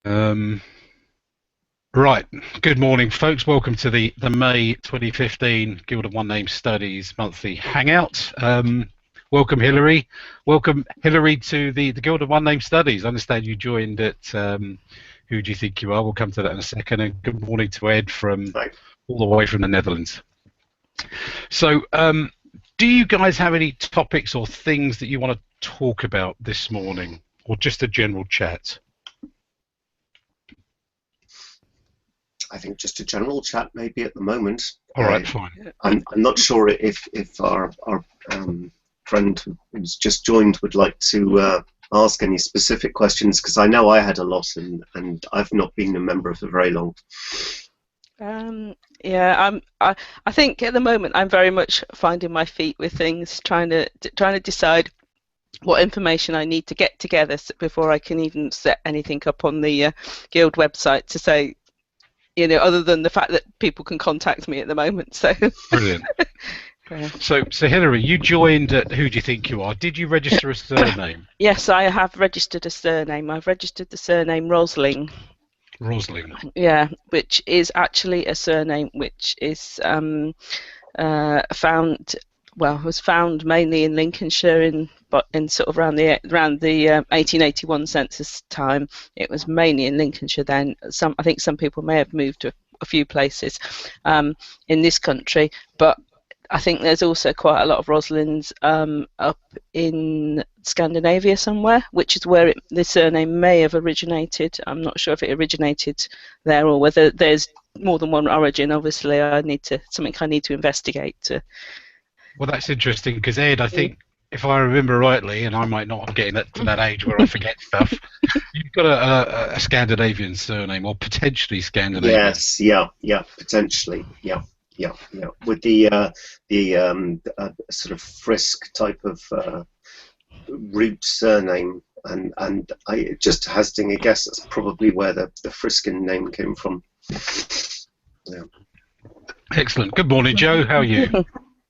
Um, right, good morning, folks. Welcome to the May 2015 Guild of One-nMae Studies monthly Hangout. Welcome, Hilary. Welcome, Hilary, to the Guild of One-nMae Studies. I understand you joined at Who Do You Think You Are? We'll come to that in a second. And good morning to Ed from all the way from the Netherlands. So, do you guys have any topics or things that you want to talk about this morning, or just a general chat? I think just a general chat maybe at the moment. All right, fine. I'm not sure if our friend who's just joined would like to ask any specific questions, because I know I had a lot and I've not been a member for very long. Yeah, I think at the moment I'm very much finding my feet with things, trying to decide what information I need to get together before I can even set anything up on the Guild website to say, you know, other than the fact that people can contact me at the moment. So brilliant. So Hilary, you joined at Who Do You Think You Are? Did you register a surname? Yes, I have registered a surname. I've registered the surname ROSLING. ROSLING. Yeah, which is actually a surname which is was found mainly in Lincolnshire in sort of around the 1881 census time. It was mainly in Lincolnshire then. I think some people may have moved to a few places in this country, but I think there's also quite a lot of Roslins up in Scandinavia somewhere, which is where the surname may have originated. I'm not sure if it originated there or whether there's more than one origin. Obviously, something I need to investigate. Well, that's interesting, because Ed, I think, if I remember rightly, and I might not, I'm getting to that age where I forget stuff, you've got a Scandinavian surname, or potentially Scandinavian. Yes, yeah, potentially, yeah. With the sort of Frisk type of root surname, and just hazarding a guess, that's probably where the Friskin name came from. Yeah. Excellent. Good morning, Joe. How are you?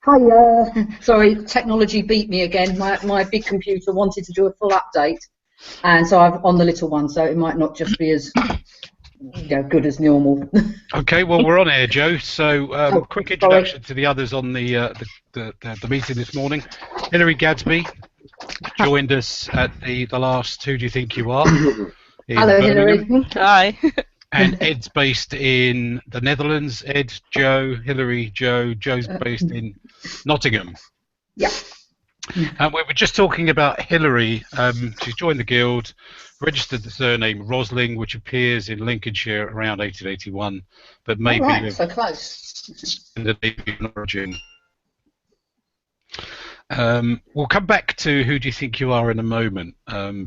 Hi, sorry, technology beat me again. My big computer wanted to do a full update, and so I'm on the little one, so it might not just be as good as normal. Okay, well, we're on air, Joe. So, quick introduction to the others on the meeting this morning. Hilary Gadsby joined us at the last Who Do You Think You Are? Hello, Birmingham. Hilary. Hi. And Ed's based in the Netherlands. Ed, Joe, Hilary, Joe. Joe's based in Nottingham. Yeah. And we were just talking about Hilary. She's joined the Guild, registered the surname ROSLING, which appears in Lincolnshire around 1881, but maybe so close. In the Scandinavian origin. We'll come back to Who Do You Think You Are in a moment,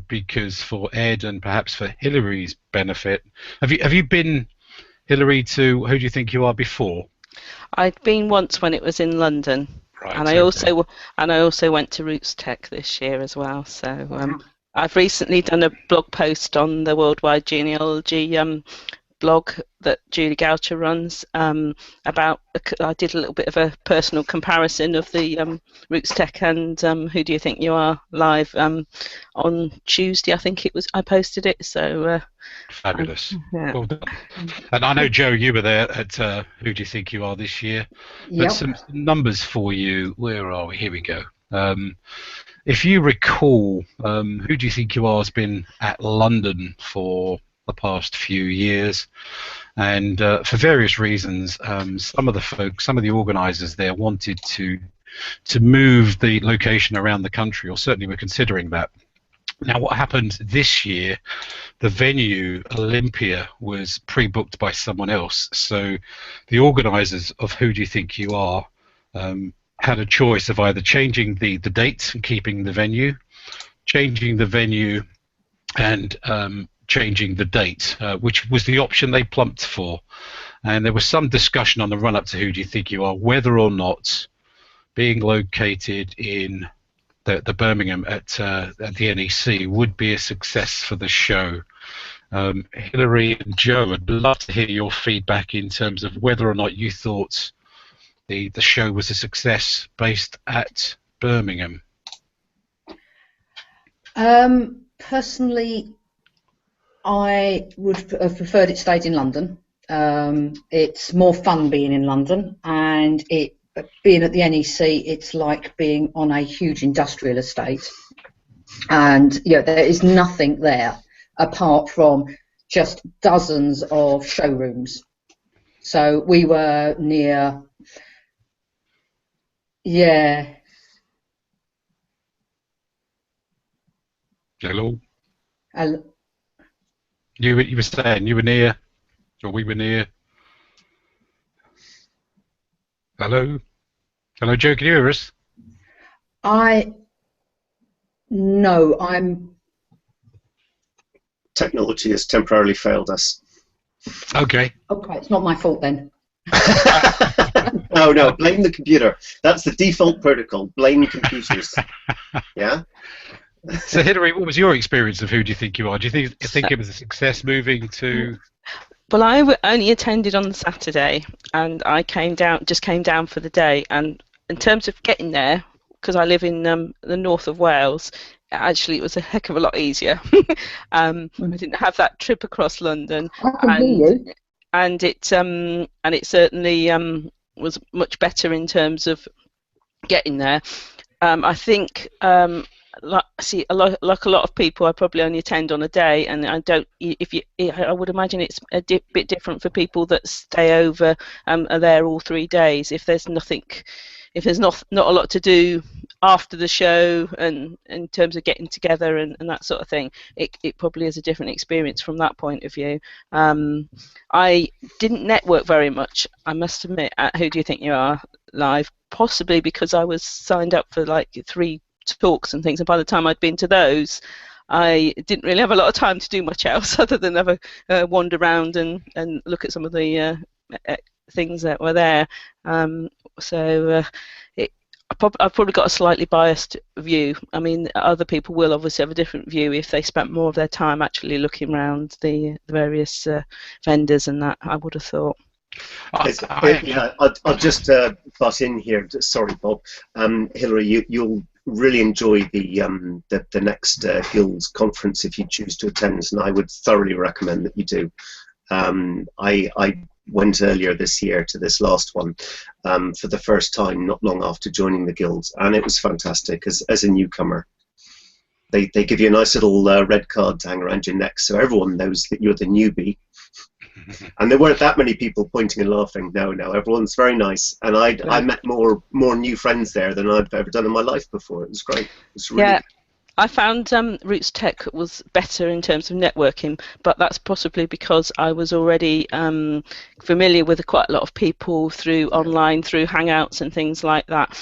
because for Ed and perhaps for Hilary's benefit, have you been, Hilary, to Who Do You Think You Are before? I'd been once when it was in London, right, and I also went to Roots Tech this year as well. So I've recently done a blog post on the Worldwide Genealogy blog that Julie Goucher runs about. I did a little bit of a personal comparison of the Roots Tech and Who Do You Think You Are live on Tuesday, I think it was. I posted it. So fabulous. Yeah. Well done. And I know, Joe, you were there at Who Do You Think You Are this year. Yep. But some numbers for you. Where are we? Here we go. If you recall, Who Do You Think You Are has been at London for the past few years, and for various reasons, some of the organisers there wanted to move the location around the country, or certainly were considering that. Now, what happened this year, the venue, Olympia, was pre-booked by someone else, so the organisers of Who Do You Think You Are had a choice of either changing the date and keeping the venue, changing the venue and changing the date, which was the option they plumped for. And there was some discussion on the run-up to Who Do You Think You Are, whether or not being located in the Birmingham at the NEC would be a success for the show. Hilary and Joe, I'd love to hear your feedback in terms of whether or not you thought the show was a success based at Birmingham. Personally, I would have preferred it stayed in London. It's more fun being in London, and being at the NEC, it's like being on a huge industrial estate. And there is nothing there apart from just dozens of showrooms. So we were near, yeah. Hello. You were saying you were near, or we were near. Hello. Hello, Joe. Can you hear us? No, I'm. Technology has temporarily failed us. Okay. Okay, it's not my fault then. No, blame the computer. That's the default protocol. Blame computers. Yeah. So, Hilary, what was your experience of Who Do You Think You Are? Do you think it was a success moving to? Well, I only attended on the Saturday, and I just came down for the day. And in terms of getting there, because I live in the north of Wales, actually it was a heck of a lot easier. I didn't have that trip across London, I can hear you. And it certainly was much better in terms of getting there. I think. Like a lot of people, I probably only attend on a day, and I don't. I would imagine it's a bit different for people that stay over, are there all 3 days. If there's not a lot to do after the show, and in terms of getting together and that sort of thing, it probably is a different experience from that point of view. I didn't network very much, I must admit, at Who Do You Think You Are Live, possibly because I was signed up for like 3 talks and things, and by the time I'd been to those, I didn't really have a lot of time to do much else other than have a wander around and look at some of the things that were there. I've probably got a slightly biased view. I mean, other people will obviously have a different view if they spent more of their time actually looking around the various vendors and that, I would have thought. I'll just butt in here. Sorry, Bob. Hilary, you'll really enjoy the next Guild conference if you choose to attend, and I would thoroughly recommend that you do. I went earlier this year to this last one for the first time, not long after joining the Guild, and it was fantastic as a newcomer. They give you a nice little red card to hang around your neck, so everyone knows that you're the newbie. And there weren't that many people pointing and laughing. No, everyone's very nice, and I met more new friends there than I've ever done in my life before. It was great. It was really good. I found Roots Tech was better in terms of networking, but that's possibly because I was already familiar with quite a lot of people through online, through Hangouts and things like that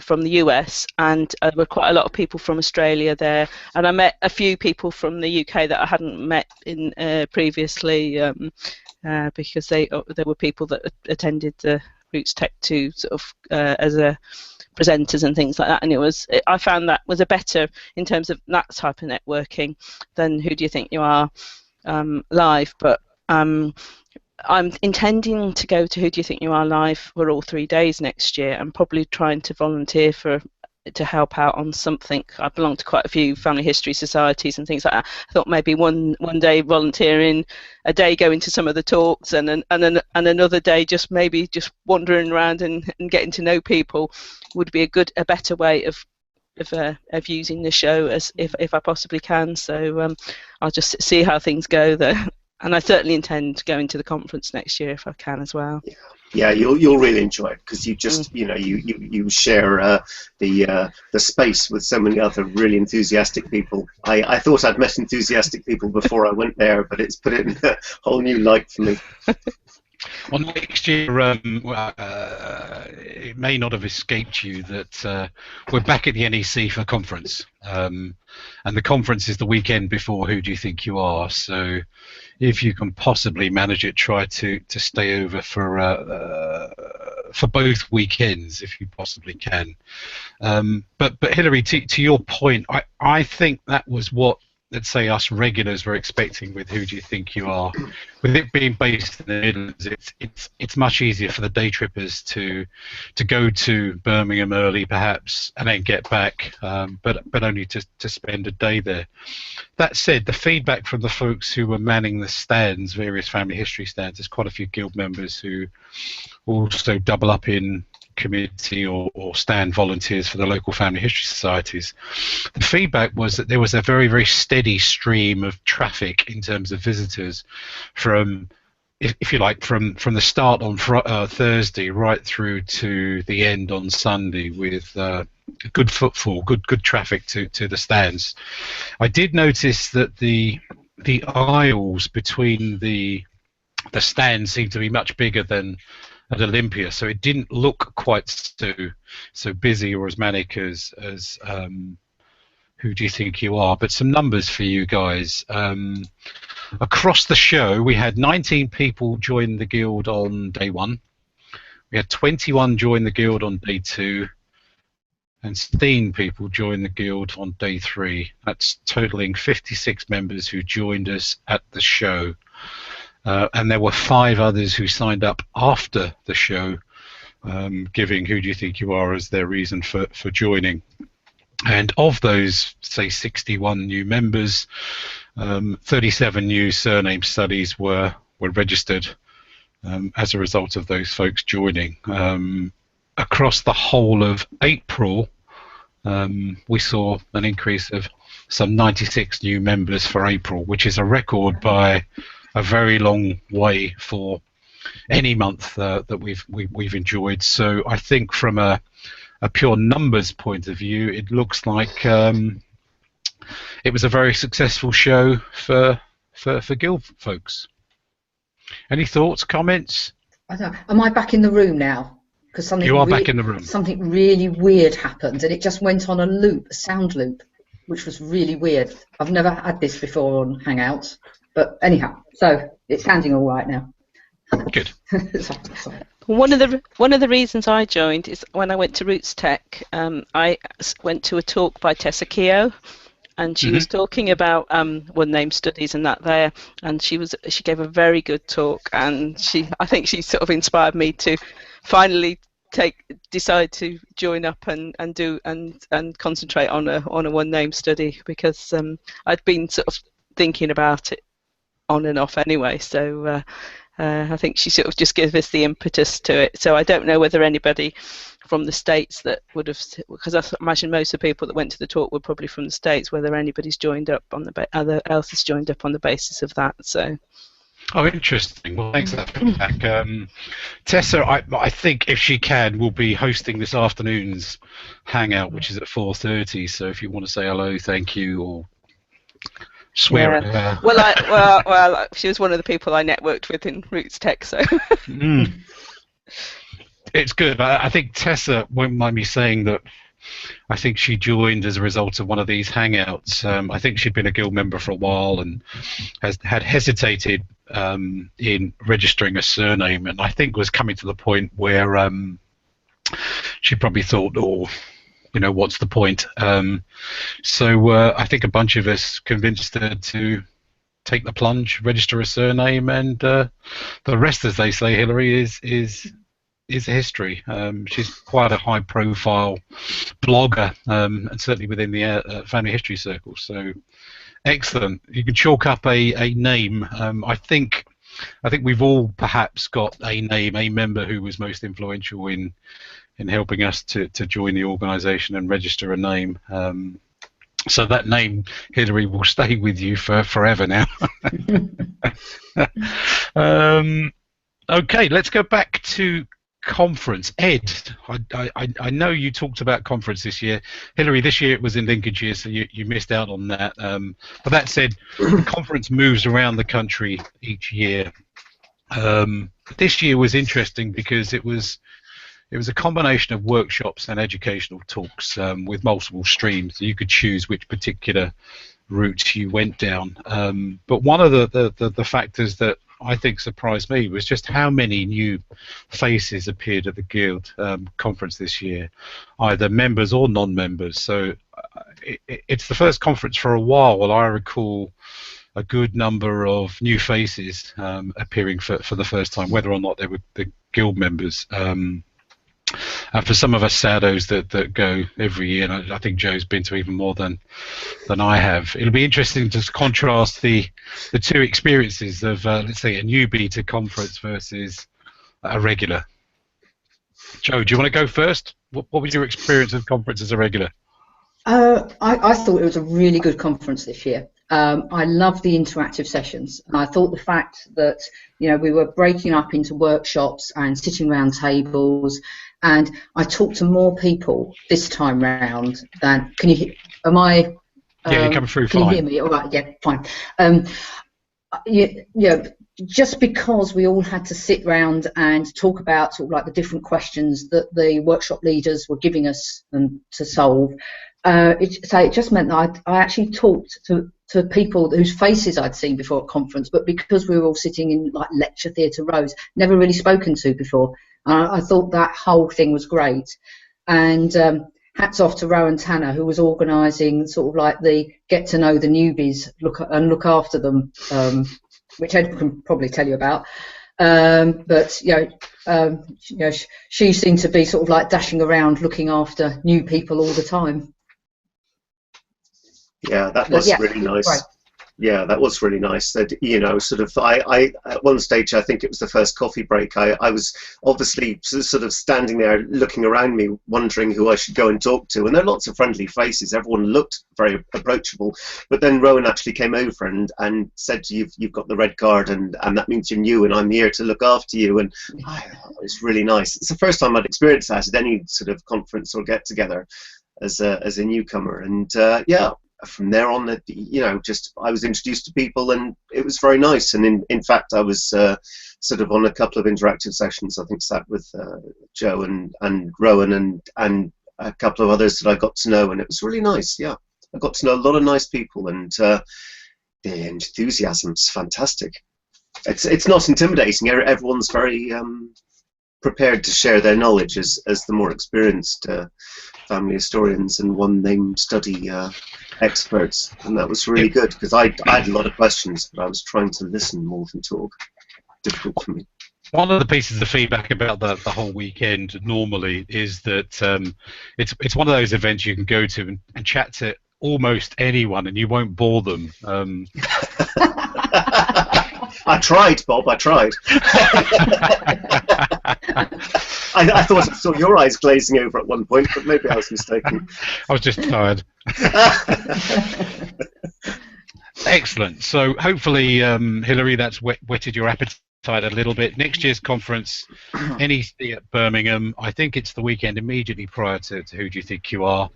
from the US, and there were quite a lot of people from Australia there, and I met a few people from the UK that I hadn't met in previously because there were people that attended the Roots Tech 2 sort of as a presenters and things like that, and I found that was a better in terms of that type of networking than Who Do You Think You Are Live. But I'm intending to go to Who Do You Think You Are Live for all 3 days next year. I'm probably trying to volunteer to help out on something. I belong to quite a few family history societies and things like that. I thought maybe one day volunteering, a day going to some of the talks, and another day just wandering around and getting to know people would be a better way of using the show as if I possibly can. So I'll just see how things go there, and I certainly intend going to the conference next year if I can as well. Yeah, you'll really enjoy it because you just you share the space with so many other really enthusiastic people. I thought I'd met enthusiastic people before I went there, but it's put it in a whole new light for me. Well, next year, it may not have escaped you that we're back at the NEC for a conference, and the conference is the weekend before Who Do You Think You Are. So, if you can possibly manage it, try to stay over for both weekends if you possibly can. But Hilary, to your point, I think that was what let's say us regulars were expecting with Who Do You Think You Are. With it being based in the Midlands, it's much easier for the day trippers to go to Birmingham early perhaps and then get back, but only to spend a day there. That said, the feedback from the folks who were manning the stands, various family history stands, there's quite a few guild members who also double up in committee or stand volunteers for the local family history societies. The feedback was that there was a very, very steady stream of traffic in terms of visitors from, if you like, from the start on Thursday right through to the end on Sunday, with good footfall, good traffic to the stands. I did notice that the aisles between the stands seemed to be much bigger than at Olympia, so it didn't look quite so busy or as manic as Who Do You Think You Are. But some numbers for you guys. Across the show, we had 19 people join the guild on day 1. We had 21 join the guild on day 2, and 16 people join the guild on day 3. That's totaling 56 members who joined us at the show. And there were 5 others who signed up after the show, giving Who Do You Think You Are as their reason for joining. And of those, say, 61 new members, 37 new surname studies were registered as a result of those folks joining. Across the whole of April, we saw an increase of some 96 new members for April, which is a record by a very long way for any month that we've enjoyed. So I think from a pure numbers point of view, it looks like it was a very successful show for guild folks. Any thoughts, comments? I don't know. Am I back in the room now? Because something you are back in the room. Something really weird happened, and it just went on a loop, a sound loop, which was really weird. I've never had this before on Hangout. But anyhow, so it's sounding all right now. Good. Sorry. One of the reasons I joined is when I went to Roots Tech, I went to a talk by Tessa Keogh, and she was talking about One-nMae studies and that there, and she gave a very good talk, and I think she sort of inspired me to finally decide to join up and concentrate on a One-nMae study, because I'd been sort of thinking about it on and off anyway, so I think she sort of just gave us the impetus to it. So I don't know whether anybody from the States that would have, because I imagine most of the people that went to the talk were probably from the States, whether anybody's joined up on else has joined up on the basis of that. So. Oh, interesting. Well, thanks for that feedback. Tessa, I think if she can, will be hosting this afternoon's Hangout, which is at 4:30. So if you want to say hello, thank you, or swear at her. Well, she was one of the people I networked with in Roots Tech, so. It's good. I think Tessa won't mind me saying that I think she joined as a result of one of these Hangouts. I think she'd been a guild member for a while and had hesitated in registering a surname, and I think was coming to the point where she probably thought, oh, you know, what's the point? So I think a bunch of us convinced her to take the plunge, register a surname, and the rest, as they say, Hilary, is history. She's quite a high-profile blogger, and certainly within the family history circle. So excellent. You can chalk up a name. I think we've all perhaps got a name, a member who was most influential in helping us to join the organisation and register a name. So that name, Hilary, will stay with you for forever now. Okay, let's go back to conference. Ed, I know you talked about conference this year. Hilary, this year it was in Lincolnshire, so you missed out on that. But that said, the conference moves around the country each year. This year was interesting because it was a combination of workshops and educational talks with multiple streams. So you could choose which particular route you went down. But one of the factors that I think surprised me was just how many new faces appeared at the Guild conference this year, either members or non-members. So it's the first conference for a while I recall a good number of new faces appearing for the first time, whether or not they were the Guild members. And for some of us saddos that go every year, and I think Joe's been to even more than I have, it'll be interesting to contrast the two experiences of, let's say, a newbie to conference versus a regular. Joe, do you want to go first? What was your experience of conference as a regular? I thought it was a really good conference this year. I love the interactive sessions, and I thought the fact that we were breaking up into workshops and sitting around tables, and I talked to more people this time round than. Can you? Am I? Yeah, you're coming through fine. Can you hear me? All right. Yeah, fine. Just because we all had to sit round and talk about sort of like the different questions that the workshop leaders were giving us and to solve. It just meant that I actually talked to people whose faces I'd seen before at conference, but because we were all sitting in like lecture theatre rows, never really spoken to before. I thought that whole thing was great. And hats off to Rowan Tanner, who was organising sort of like the get to know the newbies, look after them, which Ed can probably tell you about. But she seemed to be sort of like dashing around looking after new people all the time. Yeah, that was really nice. Right. Yeah, that was really nice. That sort of, I at one stage, I think it was the first coffee break. I was obviously sort of standing there, looking around me, wondering who I should go and talk to. And there are lots of friendly faces. Everyone looked very approachable. But then Rowan actually came over and said, "You've got the red card, and that means you're new, and I'm here to look after you." And it was really nice. It's the first time I'd experienced that at any sort of conference or get together as a newcomer. And from there on, I was introduced to people, and it was very nice. And in fact, I was sort of on a couple of interactive sessions. I think sat with Joe and Rowan and a couple of others that I got to know, and it was really nice. Yeah, I got to know a lot of nice people, and the enthusiasm's fantastic. It's not intimidating. Everyone's very prepared to share their knowledge as the more experienced family historians and one-name study experts, and that was really good because I had a lot of questions, but I was trying to listen more than talk. Difficult for me. One of the pieces of feedback about the whole weekend normally is that it's one of those events you can go to and chat to almost anyone and you won't bore them. I tried, Bob. I tried. I thought I saw your eyes glazing over at one point, but maybe I was mistaken. I was just tired. Excellent. So hopefully, Hilary, that's whetted your appetite a little bit. Next year's conference, NEC at Birmingham. I think it's the weekend immediately prior to Who Do You Think You Are.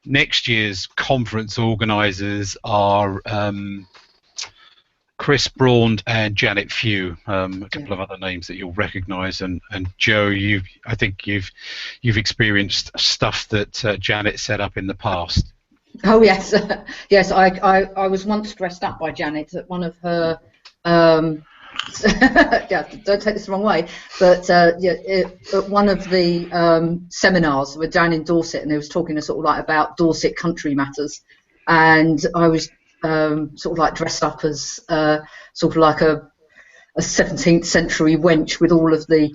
Next year's conference organisers are Chris Braund and Janet Few, a couple of other names that you'll recognise, and Joe, I think you've experienced stuff that Janet set up in the past. Oh yes, yes. I was once dressed up by Janet at one of her. Yeah, don't take this the wrong way, but at one of the seminars, we're down in Dorset, and they was talking sort of like about Dorset country matters, and I was sort of like dressed up as sort of like a 17th century wench with all of the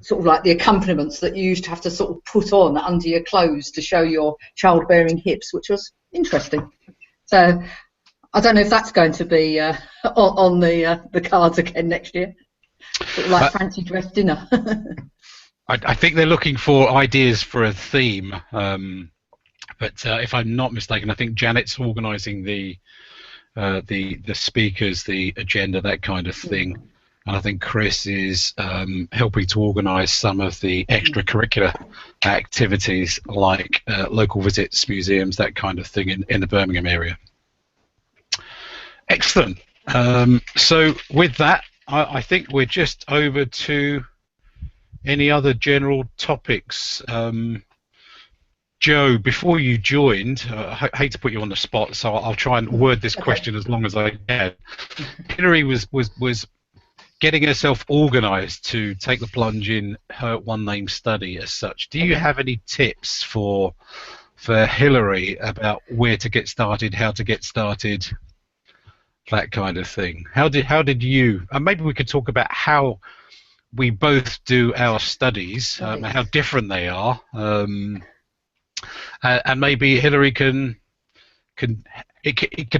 sort of like the accompaniments that you used to have to sort of put on under your clothes to show your childbearing hips, which was interesting. So I don't know if that's going to be on the cards again next year, sort of like fancy dress dinner. I think they're looking for ideas for a theme. But if I'm not mistaken, I think Janet's organising the speakers, the agenda, that kind of thing, and I think Chris is helping to organise some of the extracurricular activities like local visits, museums, that kind of thing in the Birmingham area. Excellent. So with that, I think we're just over to any other general topics. Joe, before you joined, I hate to put you on the spot, so I'll try and word this question as long as I can. Hilary was getting herself organised to take the plunge in her One-nMae study as such. Do you have any tips for Hilary about where to get started, how to get started, that kind of thing? How did you? And maybe we could talk about how we both do our studies, and how different they are, and maybe Hilary can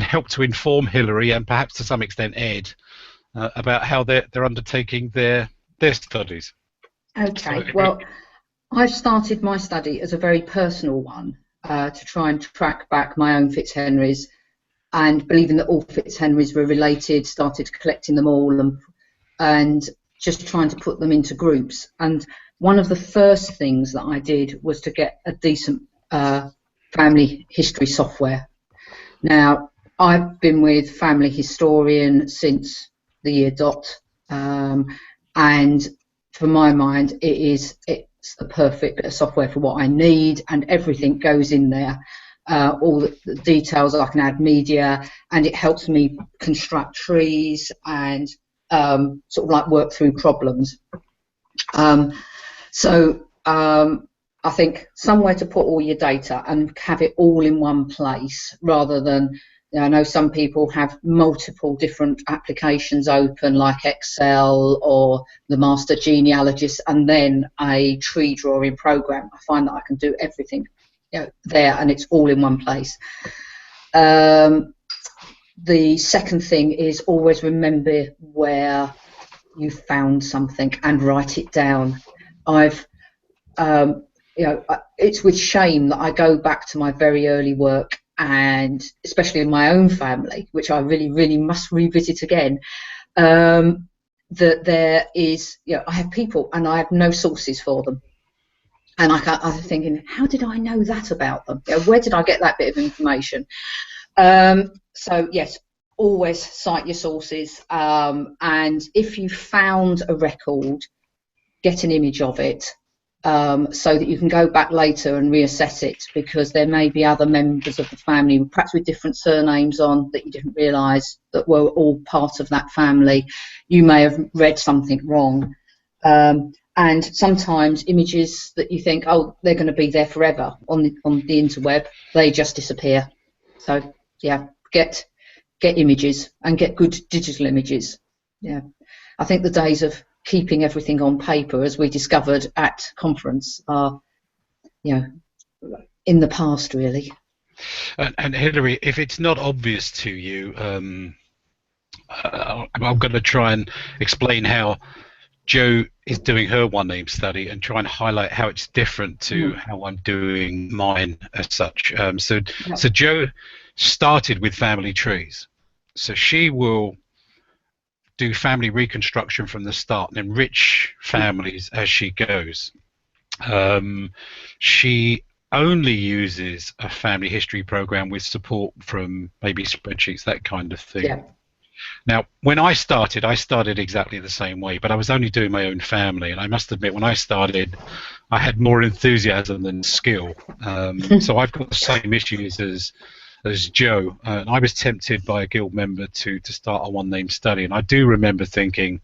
help to inform Hilary and perhaps to some extent Ed about how they're undertaking their studies. Okay. So, well, I've started my study as a very personal one to try and track back my own Fitzhenrys, and believing that all Fitzhenrys were related, started collecting them all and just trying to put them into groups. And one of the first things that I did was to get a decent family history software. Now, I've been with Family Historian since the year dot, and for my mind, it's the perfect bit of software for what I need, and everything goes in there. All the details, I can add media, and it helps me construct trees and sort of like work through problems. I think somewhere to put all your data and have it all in one place, rather than, I know some people have multiple different applications open, like Excel or the Master Genealogist, and then a tree drawing program. I find that I can do everything there, and it's all in one place. The second thing is always remember where you found something and write it down. It's with shame that I go back to my very early work, and especially in my own family, which I really, really must revisit again, that there is, I have people and I have no sources for them. And I'm thinking, how did I know that about them? Where did I get that bit of information? So yes, always cite your sources. And if you found a record, get an image of it, so that you can go back later and reassess it, because there may be other members of the family, perhaps with different surnames on, that you didn't realise that were all part of that family. You may have read something wrong. And sometimes images that you think, oh, they're going to be there forever on the interweb, they just disappear. So yeah, get images, and get good digital images. Yeah, I think the days of keeping everything on paper, as we discovered at conference, are in the past, really. And Hilary, if it's not obvious to you, I'm going to try and explain how Jo is doing her One-nMae study and try and highlight how it's different to how I'm doing mine as such. So Jo started with family trees, so she will do family reconstruction from the start and enrich families as she goes. She only uses a family history program with support from maybe spreadsheets, that kind of thing. Yeah. Now, when I started exactly the same way, but I was only doing my own family, and I must admit, when I started, I had more enthusiasm than skill. So I've got the same issues as Jo, and I was tempted by a guild member to start a One-nMae study, and I do remember thinking,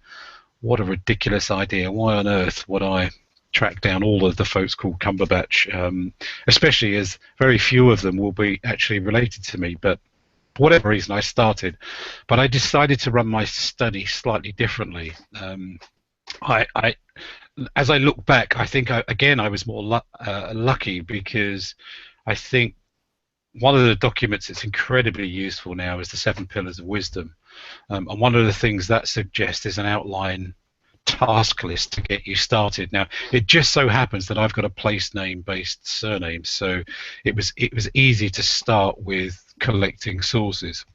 what a ridiculous idea. Why on earth would I track down all of the folks called Cumberbatch, especially as very few of them will be actually related to me. But for whatever reason, I started. But I decided to run my study slightly differently. As I look back, I think, I was more lucky, because I think one of the documents that's incredibly useful now is the 7 Pillars of Wisdom. And one of the things that suggests is an outline task list to get you started. Now, it just so happens that I've got a place name based surname, so it was easy to start with collecting sources.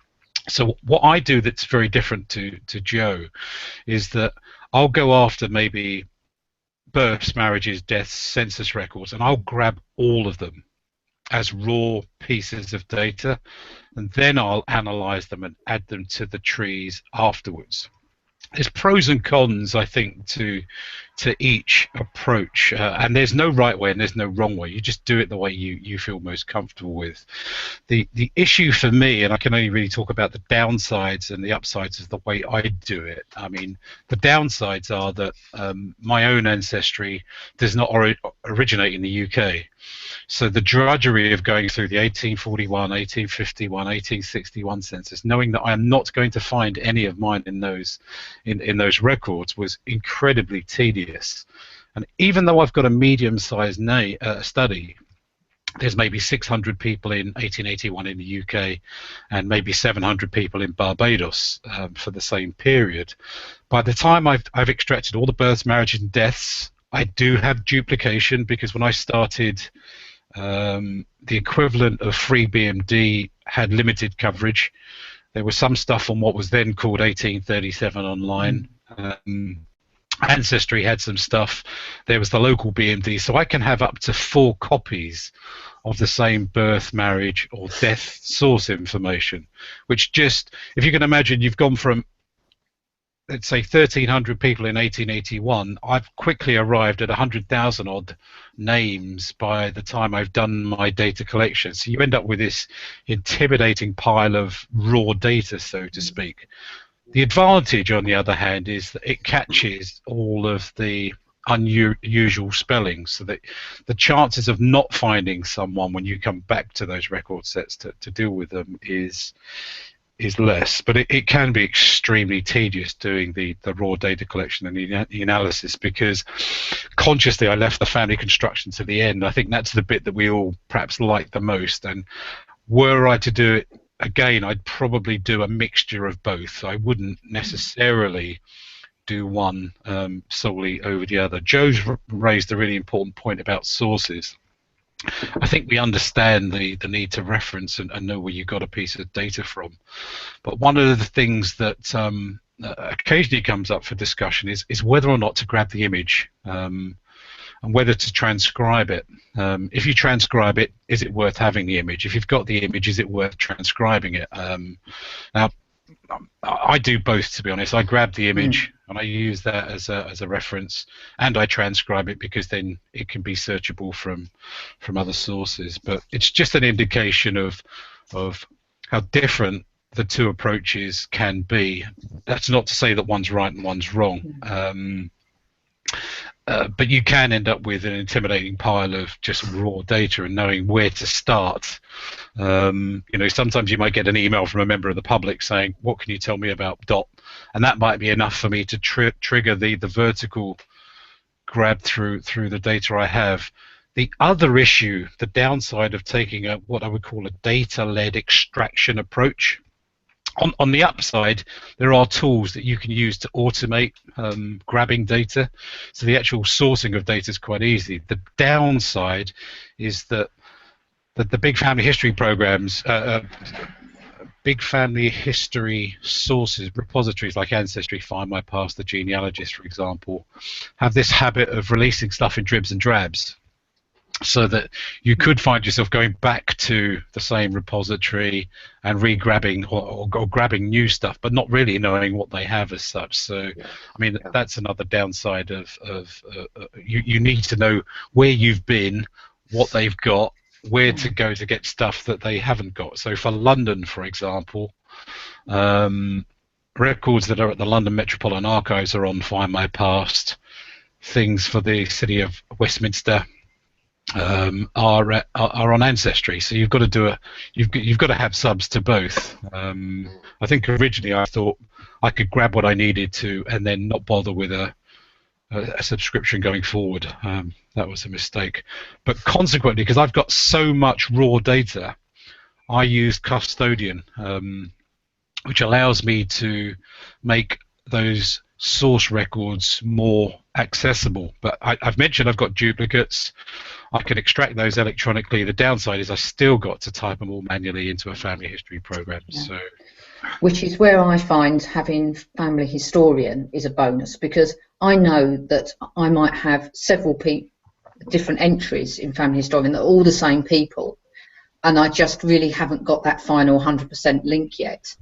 So what I do that's very different to Jo is that I'll go after maybe births, marriages, deaths, census records, and I'll grab all of them as raw pieces of data, and then I'll analyze them and add them to the trees afterwards. There's pros and cons, I think, to to each approach, and there's no right way and there's no wrong way. You just do it the way you feel most comfortable with. The issue for me, and I can only really talk about the downsides and the upsides of the way I do it. I mean, the downsides are that my own ancestry does not originate in the UK. So the drudgery of going through the 1841, 1851, 1861 census, knowing that I am not going to find any of mine in those records, was incredibly tedious. And even though I've got a medium-sized study, there's maybe 600 people in 1881 in the UK and maybe 700 people in Barbados for the same period. By the time I've extracted all the births, marriages, and deaths, I do have duplication, because when I started, the equivalent of free BMD had limited coverage. There was some stuff on what was then called 1837 online. Ancestry had some stuff. There was the local BMD, so I can have up to 4 copies of the same birth, marriage, or death source information, which just, if you can imagine, you've gone from, let's say, 1,300 people in 1881, I've quickly arrived at 100,000 odd names by the time I've done my data collection. So you end up with this intimidating pile of raw data, so to speak. The advantage, on the other hand, is that it catches all of the unusual spellings, so that the chances of not finding someone when you come back to those record sets to deal with them is less. But it can be extremely tedious doing the raw data collection and the analysis, because consciously I left the family construction to the end. I think that's the bit that we all perhaps like the most, and were I to do it again, I'd probably do a mixture of both. I wouldn't necessarily do one solely over the other. Joe's raised a really important point about sources. I think we understand the need to reference and know where you got a piece of data from. But one of the things that occasionally comes up for discussion is whether or not to grab the image, and whether to transcribe it. If you transcribe it, is it worth having the image? If you've got the image, is it worth transcribing it? Now, I do both, to be honest. I grab the image and I use that as a reference, and I transcribe it, because then it can be searchable from other sources. But it's just an indication of how different the two approaches can be. That's not to say that one's right and one's wrong. But you can end up with an intimidating pile of just raw data, and knowing where to start. You know, sometimes you might get an email from a member of the public saying, "What can you tell me about dot?" And that might be enough for me to trigger the vertical grab through the data I have. The other issue, the downside of taking what I would call a data-led extraction approach. On the upside, there are tools that you can use to automate grabbing data, so the actual sourcing of data is quite easy. The downside is that the big family history programs, big family history sources, repositories like Ancestry, Find My Past, The Genealogist, for example, have this habit of releasing stuff in dribs and drabs, so that you could find yourself going back to the same repository and re-grabbing or grabbing new stuff, but not really knowing what they have as such. So, I mean, that's another downside of you need to know where you've been, what they've got, where to go to get stuff that they haven't got. So for London, for example, records that are at the London Metropolitan Archives are on Find My Past. Things for the City of Westminster are on Ancestry, so you've got to do you've got to have subs to both. I think originally I thought I could grab what I needed to and then not bother with a subscription going forward. That was a mistake. But consequently, because I've got so much raw data, I use Custodian, which allows me to make those source records more accessible. But I've mentioned I've got duplicates. I can extract those electronically. The downside is I still got to type them all manually into a family history program. Yeah. So, which is where I find having Family Historian is a bonus, because I know that I might have several different entries in Family Historian that are all the same people, and I just really haven't got that final 100% link yet.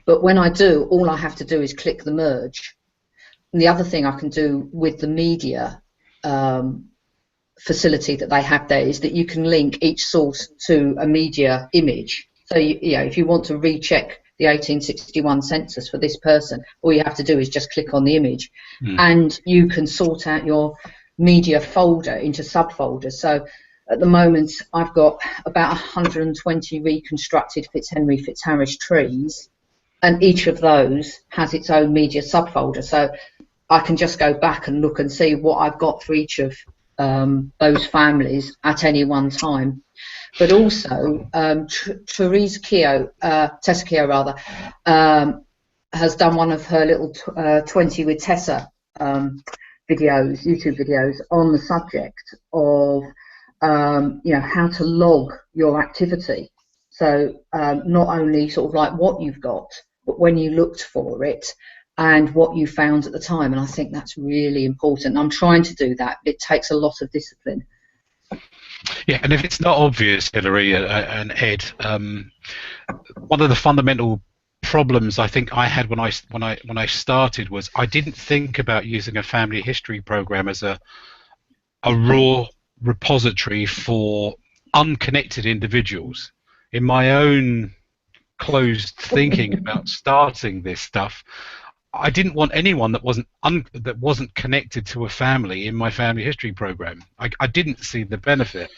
But when I do, all I have to do is click the merge, the other thing I can do with the media facility that they have there is that you can link each source to a media image. So if you want to recheck the 1861 census for this person, all you have to do is just click on the image, and you can sort out your media folder into subfolders. So at the moment, I've got about 120 reconstructed Fitzharris trees, and each of those has its own media subfolder. So I can just go back and look and see what I've got for each of those families at any one time. But also, Therese Keogh, Tessa Keogh rather, has done one of her little 20 with Tessa videos, YouTube videos, on the subject of how to log your activity. So not only sort of like what you've got, but when you looked for it and what you found at the time. And I think that's really important. I'm trying to do that. It takes a lot of discipline. Yeah, and if it's not obvious, Hilary and Ed, one of the fundamental problems I think I had when I started was I didn't think about using a family history program as a raw repository for unconnected individuals. In my own closed thinking about starting this stuff, I didn't want anyone that wasn't connected to a family in my family history program. I didn't see the benefit.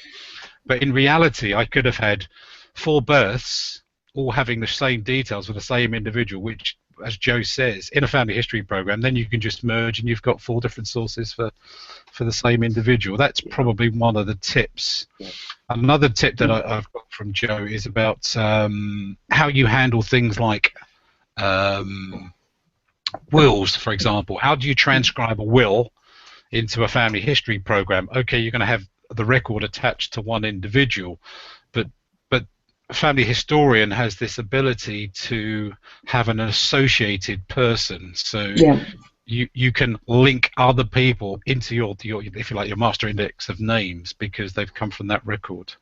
But in reality, I could have had 4 births all having the same details with the same individual, which, as Joe says, in a family history program, then you can just merge and you've got 4 different sources for the same individual. That's probably one of the tips. Yeah. Another tip that I've got from Joe is about how you handle things like wills, for example. How do you transcribe a will into a family history program? Okay, you're going to have the record attached to one individual, but a family historian has this ability to have an associated person. So you can link other people into your, if you like, your master index of names because they've come from that record.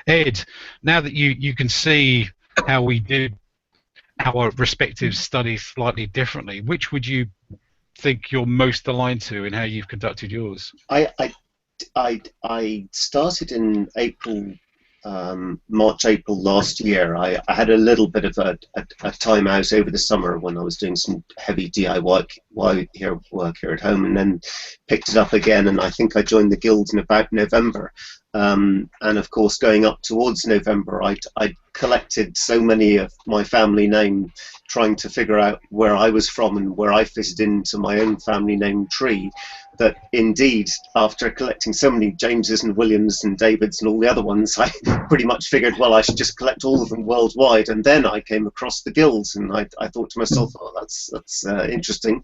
Ed, now that you can see how we did our respective studies slightly differently, which would you think you're most aligned to in how you've conducted yours? I started in April, March, April last year. I had a little bit of a time out over the summer when I was doing some heavy DIY work here at home, and then picked it up again, and I think I joined the Guild in about November. And of course, going up towards November, I collected so many of my family name, trying to figure out where I was from and where I fitted into my own family name tree, that indeed, after collecting so many Jameses and Williams and Davids and all the other ones, I pretty much figured, well, I should just collect all of them worldwide. And then I came across the guilds, and I thought to myself, oh, that's interesting.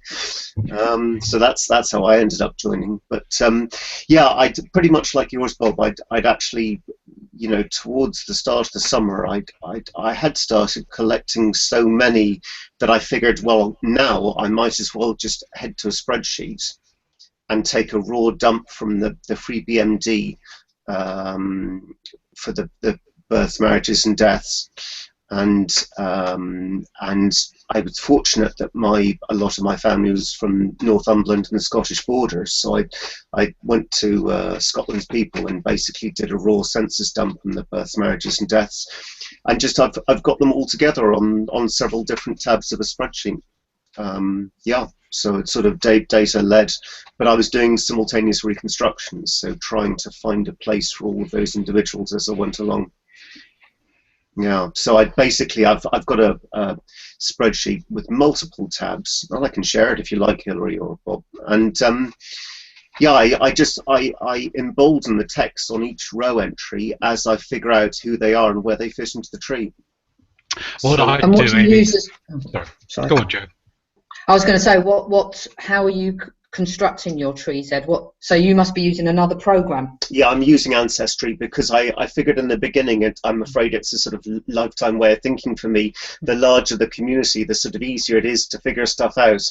So that's how I ended up joining. But yeah, I pretty much like yours, Bob. I'd actually, towards the start of the summer, I had started collecting so many that I figured, well, now I might as well just head to a spreadsheet and take a raw dump from the free BMD for the births, marriages, and deaths. And I was fortunate that a lot of my family was from Northumberland and the Scottish borders, so I went to Scotland's People and basically did a raw census dump on the births, marriages, and deaths, and just I've got them all together on several different tabs of a spreadsheet. Yeah, so it's sort of data led, but I was doing simultaneous reconstructions, so trying to find a place for all of those individuals as I went along. Yeah, so I've got a spreadsheet with multiple tabs, and I can share it if you like, Hilary or Bob. And yeah, I embolden the text on each row entry as I figure out who they are and where they fit into the tree. What I do, Amy. Sorry. Go on, Joe. I was going to say, how are you constructing your trees, Ed? So you must be using another program. Yeah, I'm using Ancestry because I figured in the beginning, I'm afraid it's a sort of lifetime way of thinking for me. The larger the community, the sort of easier it is to figure stuff out,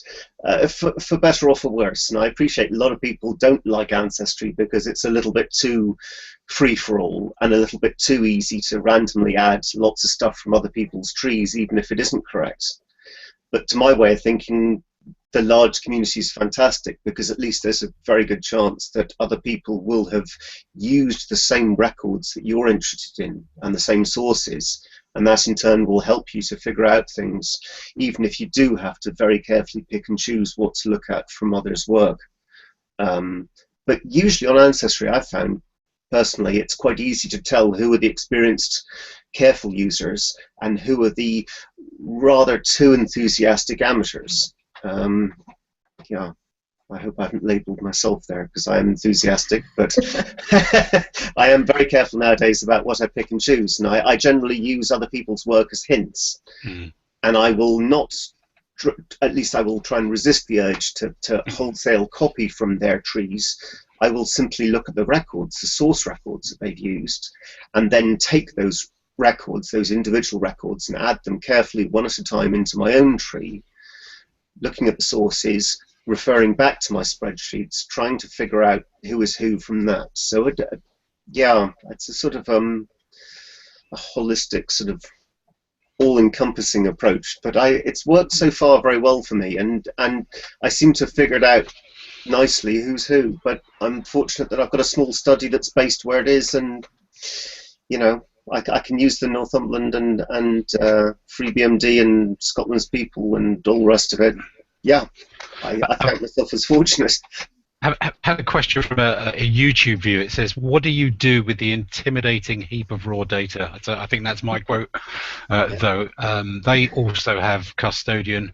for better or for worse. And I appreciate a lot of people don't like Ancestry because it's a little bit too free-for-all and a little bit too easy to randomly add lots of stuff from other people's trees, even if it isn't correct. But to my way of thinking, the large community is fantastic, because at least there's a very good chance that other people will have used the same records that you're interested in and the same sources, and that in turn will help you to figure out things, even if you do have to very carefully pick and choose what to look at from others' work. But usually on Ancestry, I've found personally it's quite easy to tell who are the experienced, careful users and who are the rather too enthusiastic amateurs. Yeah, I hope I haven't labelled myself there, because I am enthusiastic, but I am very careful nowadays about what I pick and choose, and I generally use other people's work as hints, and I will not, at least I will try and resist the urge to wholesale copy from their trees. I will simply look at the records, the source records that they've used, and then take those records, those individual records, and add them carefully one at a time into my own tree, looking at the sources, referring back to my spreadsheets, trying to figure out who is who from that. So yeah, it's a sort of a holistic, sort of all-encompassing approach, but it's worked so far very well for me, and I seem to have figured out nicely who's who. But I'm fortunate that I've got a small study that's based where it is, and you know, I can use the Northumberland and Free BMD and Scotland's People and all the rest of it. Yeah, I count myself as fortunate. I had a question from a YouTube viewer. It says, "What do you do with the intimidating heap of raw data?" I think that's my quote. Though they also have Custodian,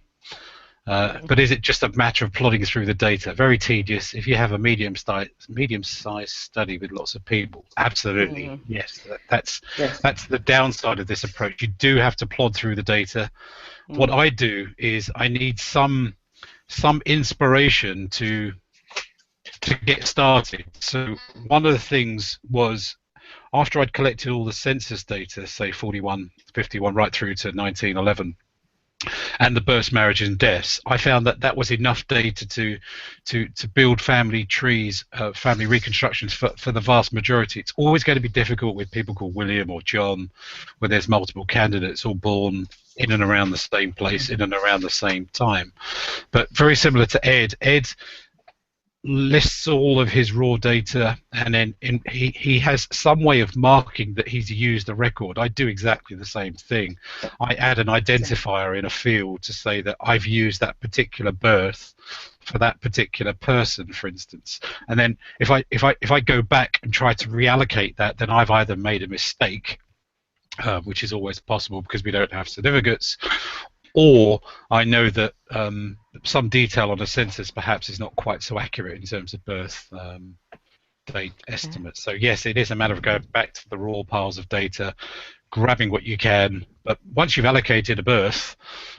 but is it just a matter of plodding through the data? Very tedious. If you have a medium-sized study with lots of people, absolutely yes. That's the downside of this approach. You do have to plod through the data. What I do is I need some inspiration to get started. So one of the things was, after I'd collected all the census data, say 41, 51, right through to 1911, and the births, marriages, and deaths, I found that was enough data to build family trees, family reconstructions for the vast majority. It's always going to be difficult with people called William or John, where there's multiple candidates all born in and around the same place, in and around the same time. But very similar to Ed. Ed lists all of his raw data, and then he has some way of marking that he's used the record. I do exactly the same thing. I add an identifier in a field to say that I've used that particular birth for that particular person, for instance. And then if I go back and try to reallocate that, then I've either made a mistake, which is always possible because we don't have certificates, or I know that some detail on a census perhaps is not quite so accurate in terms of birth date estimates. So yes, it is a matter of going back to the raw piles of data, grabbing what you can. But once you've allocated a birth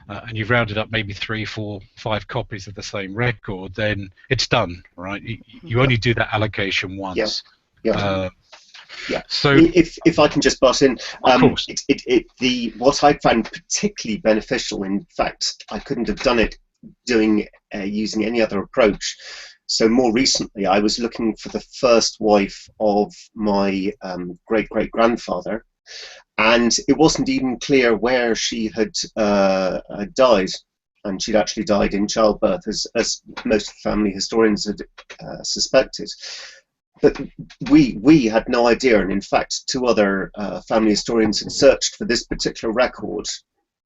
and you've rounded up maybe 3, 4, 5 copies of the same record, then it's done, right? You only do that allocation once. Yeah. Yeah. So if I can just butt in, of course. What I found particularly beneficial, in fact, I couldn't have done it using any other approach. So more recently, I was looking for the first wife of my great-great-grandfather, and it wasn't even clear where she had died, and she'd actually died in childbirth, as most family historians had suspected. But we had no idea, and in fact 2 other family historians had searched for this particular record,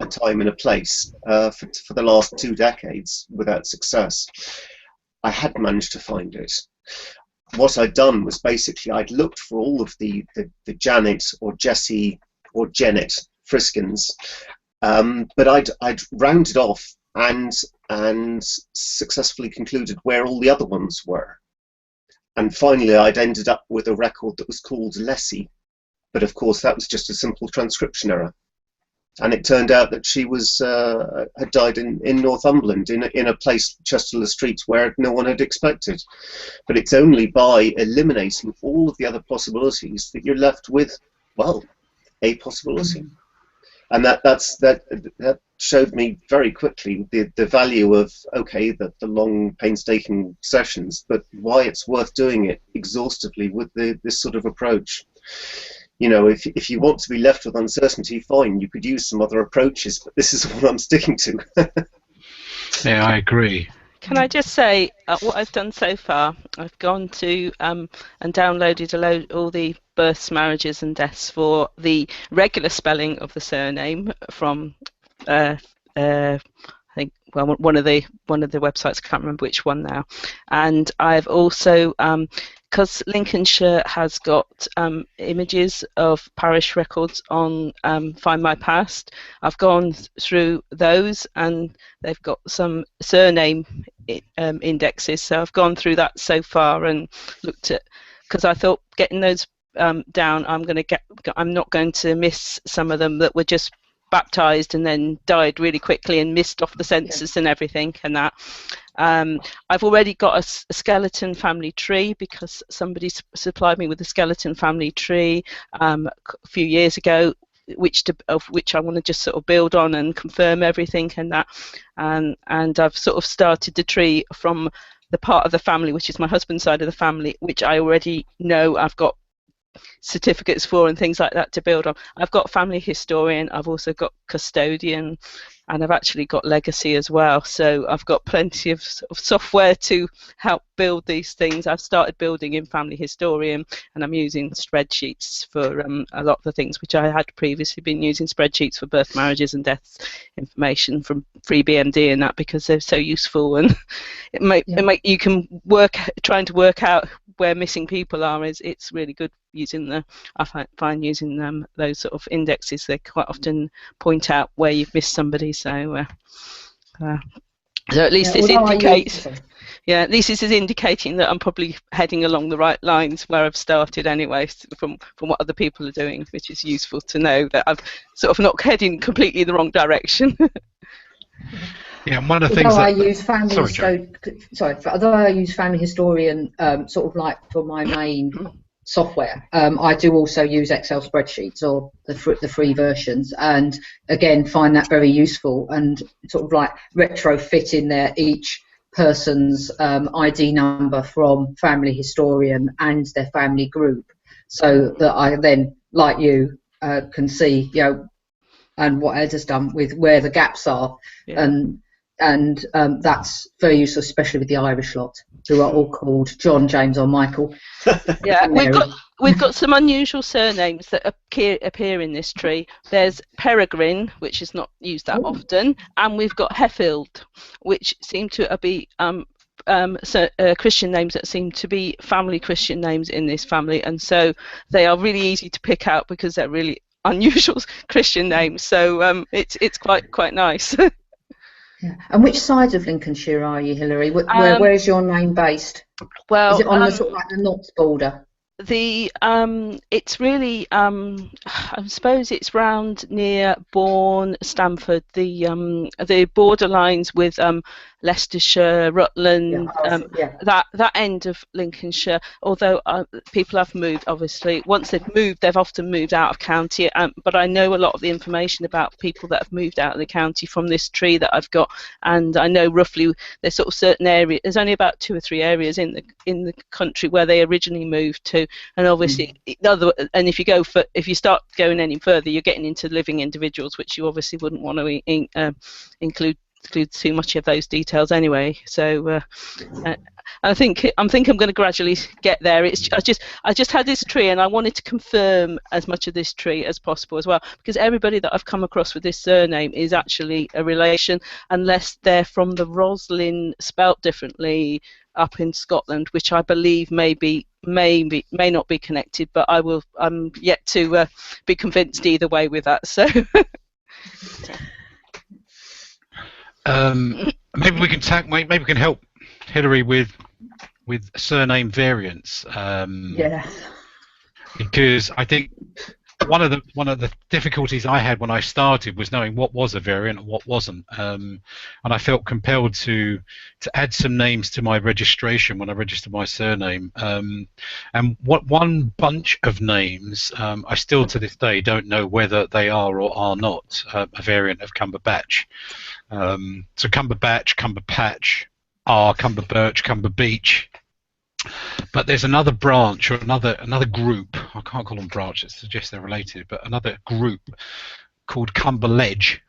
a time and a place, for the last 2 decades without success. I had managed to find it. What I'd done was basically I'd looked for all of the Janet or Jessie or Janet Friskins, but I'd rounded off and successfully concluded where all the other ones were. And finally, I'd ended up with a record that was called Lessie, but of course that was just a simple transcription error. And it turned out that she had died in Northumberland, in a place, Chester-le-Street, where no one had expected. But it's only by eliminating all of the other possibilities that you're left with, well, a possibility. And that showed me very quickly the value of, okay, the long, painstaking sessions, but why it's worth doing it exhaustively with this sort of approach. You know, if you want to be left with uncertainty, fine, you could use some other approaches, but this is what I'm sticking to. Yeah, I agree. Can I just say what I've done so far? I've gone to and downloaded all the births, marriages, and deaths for the regular spelling of the surname from I think one of the websites. I can't remember which one now. And I've also because Lincolnshire has got images of parish records on Find My Past. I've gone through those, and they've got some surname indexes. So I've gone through that so far and looked at, because I thought getting those down, I'm not going to miss some of them that were just baptized and then died really quickly and missed off the census and everything and that. I've already got a skeleton family tree because somebody supplied me with a skeleton family tree a few years ago, which I want to just sort of build on and confirm everything and that. And I've sort of started the tree from the part of the family, which is my husband's side of the family, which I already know I've got certificates for and things like that to build on. I've got family historian, I've also got custodian, and I've actually got legacy as well. So I've got plenty of software to help build these things. I've started building in family historian, and I'm using spreadsheets for a lot of the things which I had previously been using spreadsheets for birth, marriages, and deaths information from FreeBMD and that, because they're so useful, and you can trying to work out where missing people are. It's really good using I find using those sort of indexes. They quite often point out where you've missed somebody. So at least this indicates. Yeah, at least this is indicating that I'm probably heading along the right lines where I've started anyway, from what other people are doing, which is useful to know that I've sort of not heading completely the wrong direction. Yeah, one of the things I use family. Although I use family historian, sort of like for my main software, I do also use Excel spreadsheets or the free versions, and again find that very useful, and sort of like retrofit in there each person's ID number from family historian and their family group, so that I then, like you, can see, and what Ed has done with where the gaps are, and that's very useful, especially with the Irish lot, who are all called John, James, or Michael. Yeah, we've got some unusual surnames that appear in this tree. There's Peregrine, which is not used that often, and we've got Heffield, which seem to be Christian names that seem to be family Christian names in this family, and so they are really easy to pick out because they're really unusual Christian names. So it's quite nice. Yeah. And which side of Lincolnshire are you, Hilary? Where is your name based? Well, is it on the sort of like the Notts border? It's really I suppose it's round near Bourne, Stamford, the borderlines with Leicestershire, Rutland, that end of Lincolnshire. Although people have moved, obviously. Once they've moved, they've often moved out of county. But I know a lot of the information about people that have moved out of the county from this tree that I've got, and I know roughly there's sort of certain areas. There's only about 2 or 3 areas in the country where they originally moved to, and obviously and if you start going any further, you're getting into living individuals, which you obviously wouldn't want to include too much of those details anyway. So I think I'm going to gradually get there. I just had this tree, and I wanted to confirm as much of this tree as possible as well, because everybody that I've come across with this surname is actually a relation, unless they're from the ROSLING spelt differently up in Scotland, which I believe may not be connected, but I'm yet to be convinced either way with that. So. Maybe we can help Hilary with surname variants. Because I think one of the difficulties I had when I started was knowing what was a variant and what wasn't, and I felt compelled to add some names to my registration when I registered my surname. And one bunch of names I still to this day don't know whether they are or are not a variant of Cumberbatch. So Cumberbatch, Cumberpatch, Cumberbirch, Cumberbeach. But there's another branch or another group. I can't call them branch. It suggests they're related, but another group called Cumberledge,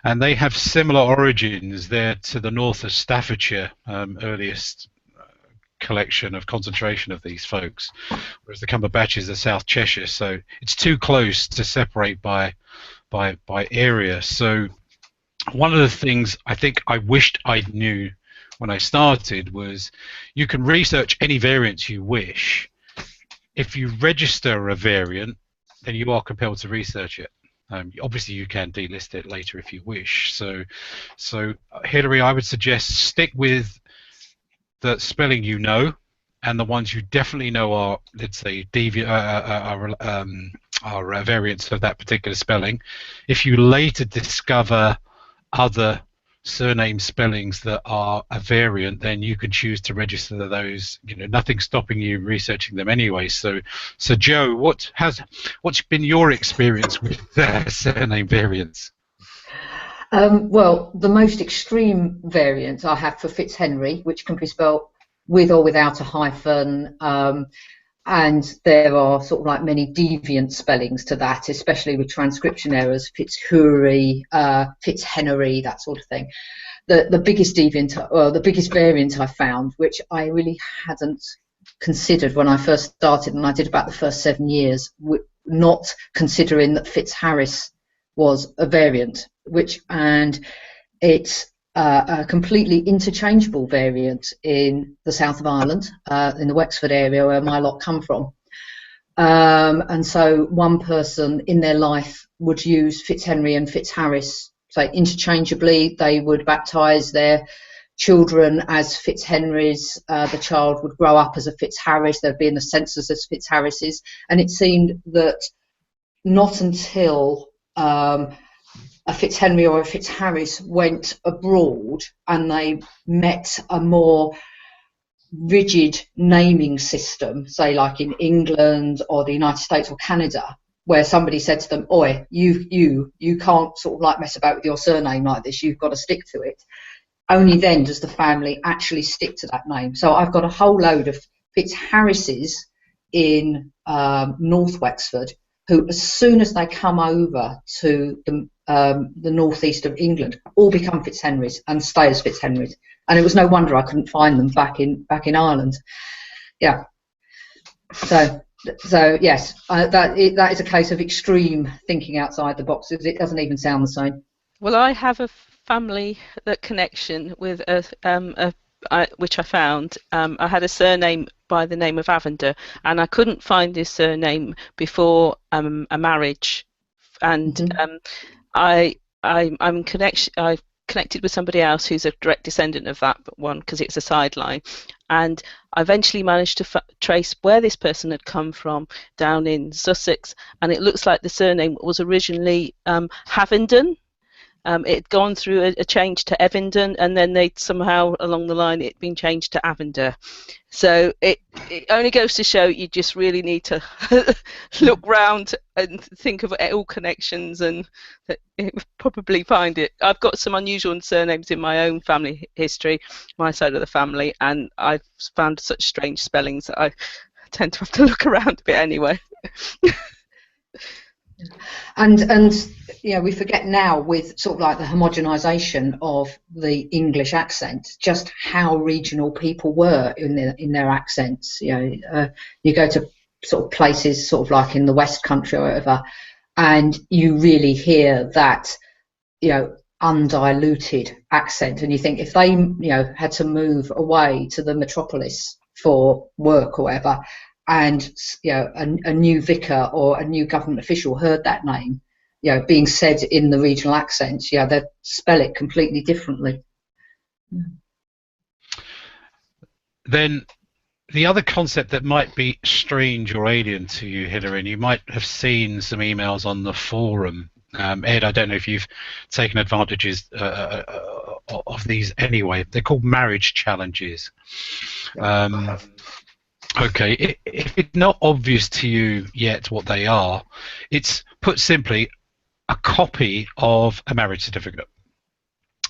and they have similar origins. They're to the north of Staffordshire, earliest collection of concentration of these folks, whereas the Cumberbatches are South Cheshire, so it's too close to separate by area. So one of the things I think I wished I knew when I started was you can research any variants you wish. If you register a variant, then you are compelled to research it. Obviously, you can delist it later if you wish. So Hilary, I would suggest stick with the spelling you know, and the ones you definitely know are, let's say, are variants of that particular spelling. If you later discover other surname spellings that are a variant, then you can choose to register those. You know, nothing's stopping you researching them anyway. So Joe, what's been your experience with surname variants? Well, the most extreme variant I have for Fitzhenry, which can be spelled with or without a hyphen, and there are sort of like many deviant spellings to that, especially with transcription errors, Fitzhury, Fitzhenry, that sort of thing. The biggest deviant, or the biggest variant I found, which I really hadn't considered when I first started, and I did about the first 7 years, not considering that Fitzharris was a variant, and it's a completely interchangeable variant in the south of Ireland, in the Wexford area where my lot come from. And so one person in their life would use Fitzhenry and Fitzharris, so interchangeably. They would baptise their children as Fitzhenrys. The child would grow up as a Fitzharris. There'd be in the census as Fitzharrises. And it seemed that not until a Fitzhenry or a Fitzharris went abroad and they met a more rigid naming system, say like in England or the United States or Canada, where somebody said to them, "Oi, you can't sort of like mess about with your surname like this, you've got to stick to it." Only then does the family actually stick to that name. So I've got a whole load of Fitzharrises in North Wexford who, as soon as they come over to the northeast of England, all become Fitzhenrys and stay as Fitzhenrys. And it was no wonder I couldn't find them back in Ireland. Yeah. So yes, that is a case of extreme thinking outside the box. It doesn't even sound the same. Well, I have a family connection with which I found. I had a surname by the name of Avender, and I couldn't find this surname before a marriage, and I'm connected with somebody else who's a direct descendant of that one, because it's a sideline, and I eventually managed to trace where this person had come from down in Sussex, and it looks like the surname was originally Havenden. It had gone through a change to Evenden, and then they'd somehow along the line it'd been changed to Avender. So it only goes to show you just really need to look round and think of all connections, and probably find it. I've got some unusual surnames in my own family history, my side of the family, and I've found such strange spellings that I tend to have to look around a bit anyway. And you know, we forget now, with sort of like the homogenisation of the English accent, just how regional people were in their accents. You know, you go to sort of places sort of like in the West Country or whatever, and you really hear that, you know, undiluted accent, and you think if they, you know, had to move away to the metropolis for work or whatever, and you know, a new vicar or a new government official heard that name, you know, being said in the regional accents, yeah, they'd spell it completely differently. Then the other concept that might be strange or alien to you, Hilary, and you might have seen some emails on the forum. Ed, I don't know if you've taken advantages of these anyway. They're called marriage challenges. Okay, if it's not obvious to you yet what they are, it's, put simply, a copy of a marriage certificate.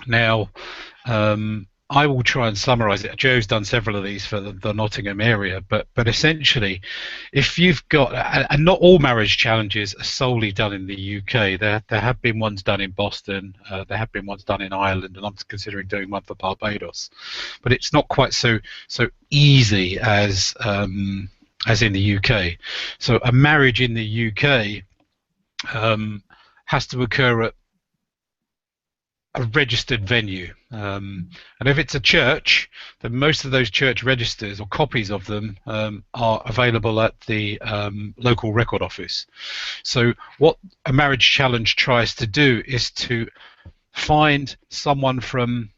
Now, I will try and summarise it. Joe's done several of these for the Nottingham area, but essentially, if you've got, and not all marriage challenges are solely done in the UK. There have been ones done in Boston. There have been ones done in Ireland, and I'm considering doing one for Barbados. But it's not quite so easy as in the UK. So a marriage in the UK has to occur at a registered venue, and if it's a church, then most of those church registers or copies of them are available at the local record office. So what a marriage challenge tries to do is to find someone from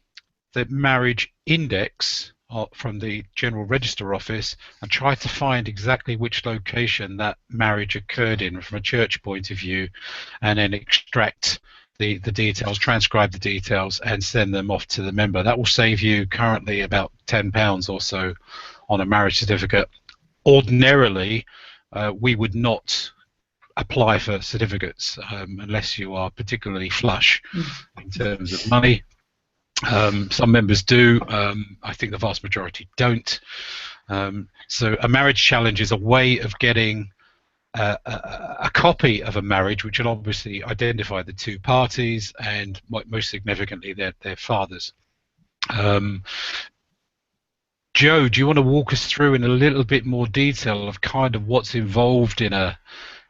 the marriage index from the General Register Office and try to find exactly which location that marriage occurred in from a church point of view, and then extract the details, transcribe the details, and send them off to the member. That will save you currently about £10 or so on a marriage certificate. Ordinarily, we would not apply for certificates unless you are particularly flush in terms of money. Some members do. I think the vast majority don't. So a marriage challenge is a way of getting a copy of a marriage which will obviously identify the two parties and most significantly their fathers. Joe, do you want to walk us through in a little bit more detail of kind of what's involved in a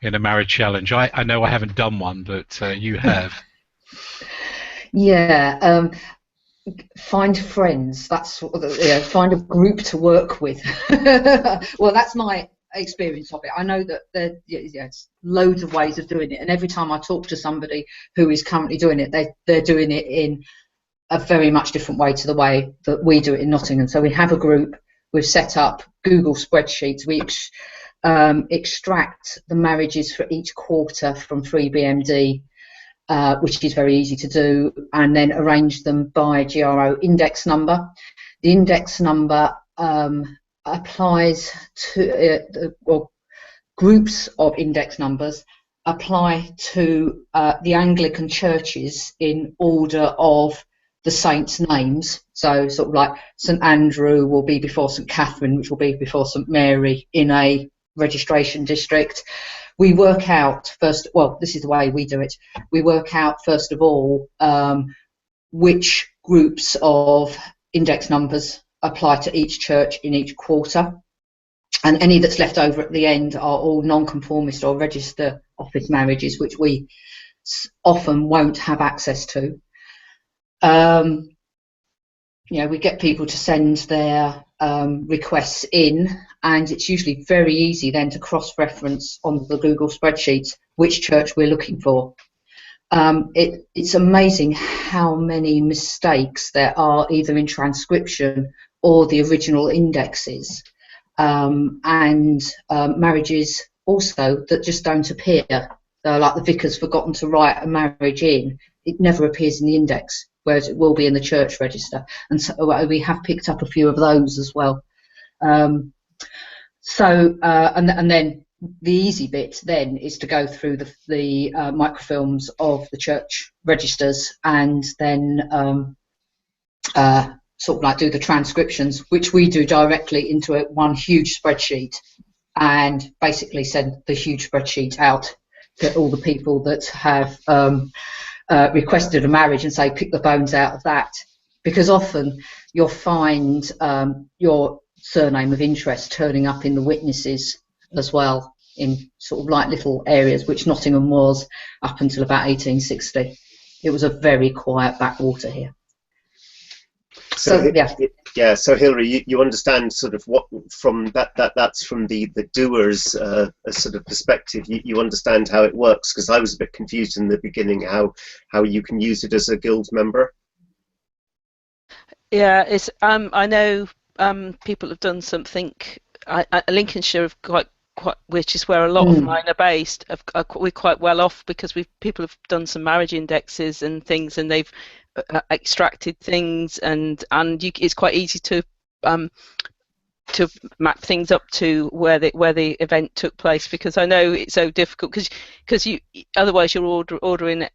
marriage challenge? I know I haven't done one, but you have. Yeah. Find friends. That's find a group to work with. Well, that's my experience of it. I know that there's loads of ways of doing it, and every time I talk to somebody who is currently doing it, they're doing it in a very much different way to the way that we do it in Nottingham. So we have a group, we've set up Google spreadsheets, we extract the marriages for each quarter from 3BMD, which is very easy to do, and then arrange them by GRO index number. The index number applies to, or groups of index numbers apply to the Anglican churches in order of the saints' names. So sort of like St Andrew will be before St Catherine, which will be before St Mary in a registration district. We work out first, well, this is the way we do it, we work out first of all which groups of index numbers apply to each church in each quarter, and any that's left over at the end are all non-conformist or register office marriages, which we often won't have access to. We get people to send their requests in, and it's usually very easy then to cross-reference on the Google spreadsheets which church we're looking for. It's amazing how many mistakes there are either in transcription or the original indexes, and marriages also that just don't appear. Like the vicar's forgotten to write a marriage in, it never appears in the index, whereas it will be in the church register, and so we have picked up a few of those as well. And then the easy bit then is to go through the microfilms of the church registers, and then sort of like do the transcriptions, which we do directly into one huge spreadsheet, and basically send the huge spreadsheet out to all the people that have requested a marriage and say pick the bones out of that, because often you'll find your surname of interest turning up in the witnesses as well, in sort of like little areas, which Nottingham was up until about 1860. It was a very quiet backwater here. So yeah. So Hilary, you understand sort of what from that's from the doer's sort of perspective. You understand how it works, because I was a bit confused in the beginning how you can use it as a guild member. Yeah, it's I know people have done something. Lincolnshire have quite, which is where a lot of mine are based. We're quite well off because people have done some marriage indexes and things, and they've extracted things, and it's quite easy to map things up to where the event took place, because I know it's so difficult because you otherwise you're ordering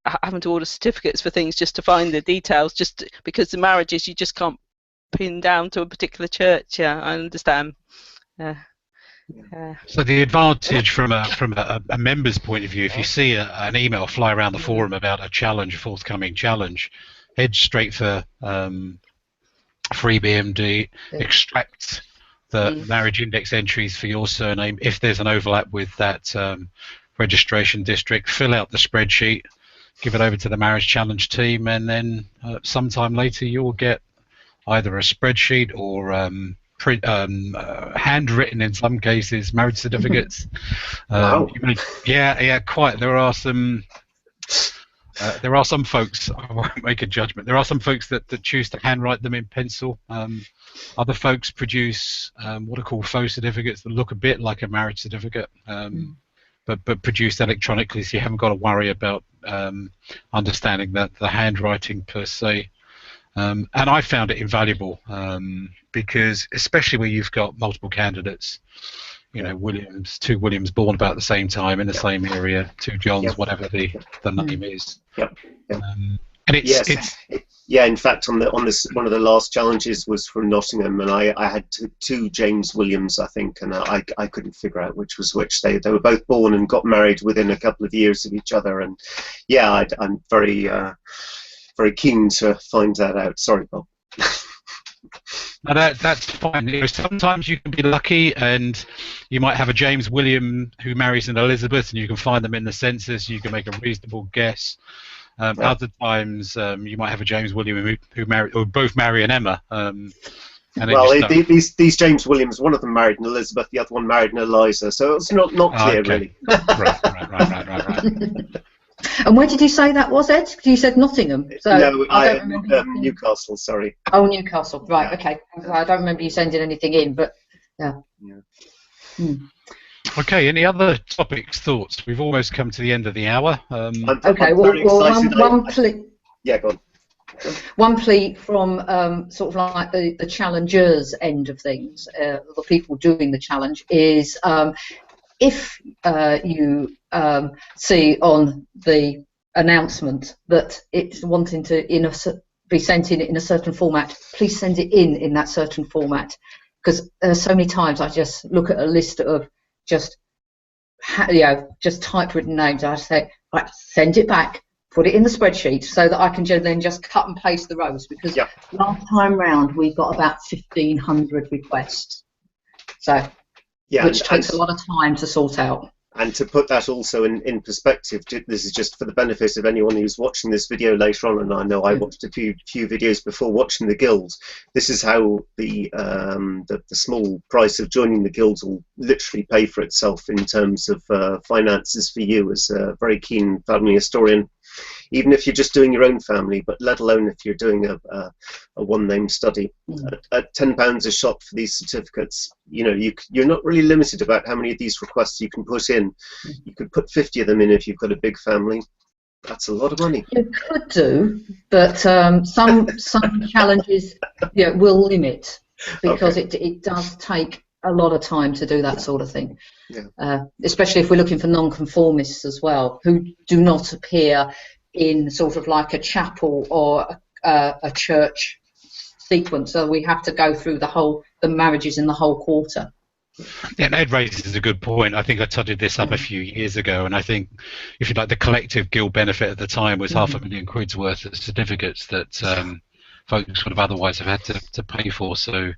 having to order certificates for things just to find the details, just because the marriages you just can't pin down to a particular church. Yeah, I understand. So the advantage from a member's point of view, if you see an email fly around the forum about a challenge, a forthcoming challenge, head straight for free BMD, extract the marriage index entries for your surname if there's an overlap with that registration district, fill out the spreadsheet, give it over to the marriage challenge team, and then sometime later you'll get either a spreadsheet or handwritten, in some cases, marriage certificates. Wow. Quite. There are some folks, I won't make a judgment, there are some folks that choose to handwrite them in pencil. Other folks produce what are called faux certificates that look a bit like a marriage certificate, but produced electronically, so you haven't got to worry about understanding the handwriting per se. And I found it invaluable because, especially where you've got multiple candidates, you know, two Williams born about the same time in the same area, two Johns, whatever the name is. And in fact, on this, one of the last challenges was from Nottingham, and I had two James Williams, I think, and I couldn't figure out which was which. They were both born and got married within a couple of years of each other, and yeah, I'm very keen to find that out. Sorry, Bob. No, that's fine. You know, sometimes you can be lucky, and you might have a James William who marries an Elizabeth, and you can find them in the census. You can make a reasonable guess. Other times, you might have a James William who both marry an Emma. These James Williams, one of them married an Elizabeth, the other one married an Eliza. So it's not clear, really. Right. And where did you say that was, Ed? You said Nottingham. So no, I don't remember. Newcastle, sorry. Oh, Newcastle. Right, okay. I don't remember you sending anything in, but yeah. Okay, any other topics, thoughts? We've almost come to the end of the hour. Okay, one plea. Yeah, go on. One plea from sort of like the challengers' end of things, the people doing the challenge, is if you see on the announcement that it's wanting to be sent in a certain format, please send it in that certain format, because so many times I just look at a list of just typewritten names. I say, right, send it back, put it in the spreadsheet, so that I can then just cut and paste the rows, because last time round we got about 1,500 requests. So. Yeah, which takes a lot of time to sort out. And to put that also in perspective, this is just for the benefit of anyone who's watching this video later on, and I know I watched a few videos before watching the guilds. This is how the small price of joining the guilds will literally pay for itself in terms of finances for you as a very keen family historian. Even if you're just doing your own family, but let alone if you're doing a one-name study. At £10 a shot for these certificates, you know, you're not really limited about how many of these requests you can put in. You could put 50 of them in if you've got a big family. That's a lot of money. You could do, but some challenges will limit, because it does take a lot of time to do that sort of thing. Especially if we're looking for non-conformists as well, who do not appear in sort of like a chapel or a church sequence. So we have to go through the marriages in the whole quarter. Yeah, and Ed raises a good point. I think I totted this up a few years ago, and I think, if you like, the collective guild benefit at the time was £500,000 worth of certificates that folks would have otherwise have had to pay for. So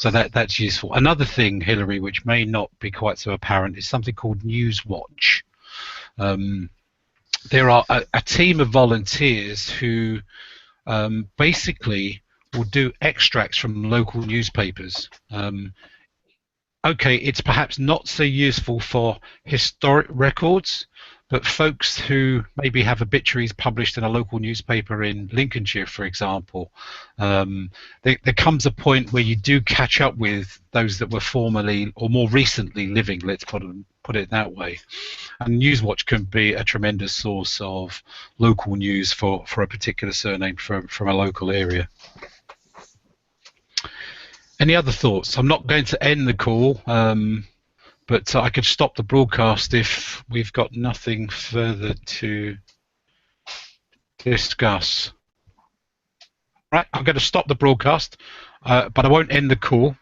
that's useful. Another thing, Hilary, which may not be quite so apparent, is something called Newswatch. There are a team of volunteers who basically will do extracts from local newspapers. Okay, it's perhaps not so useful for historic records, but folks who maybe have obituaries published in a local newspaper in Lincolnshire, for example, there comes a point where you do catch up with those that were formerly or more recently living, let's put it that way. And Newswatch can be a tremendous source of local news for a particular surname from a local area. Any other thoughts? I'm not going to end the call, but I could stop the broadcast if we've got nothing further to discuss. Right, I'm going to stop the broadcast, but I won't end the call.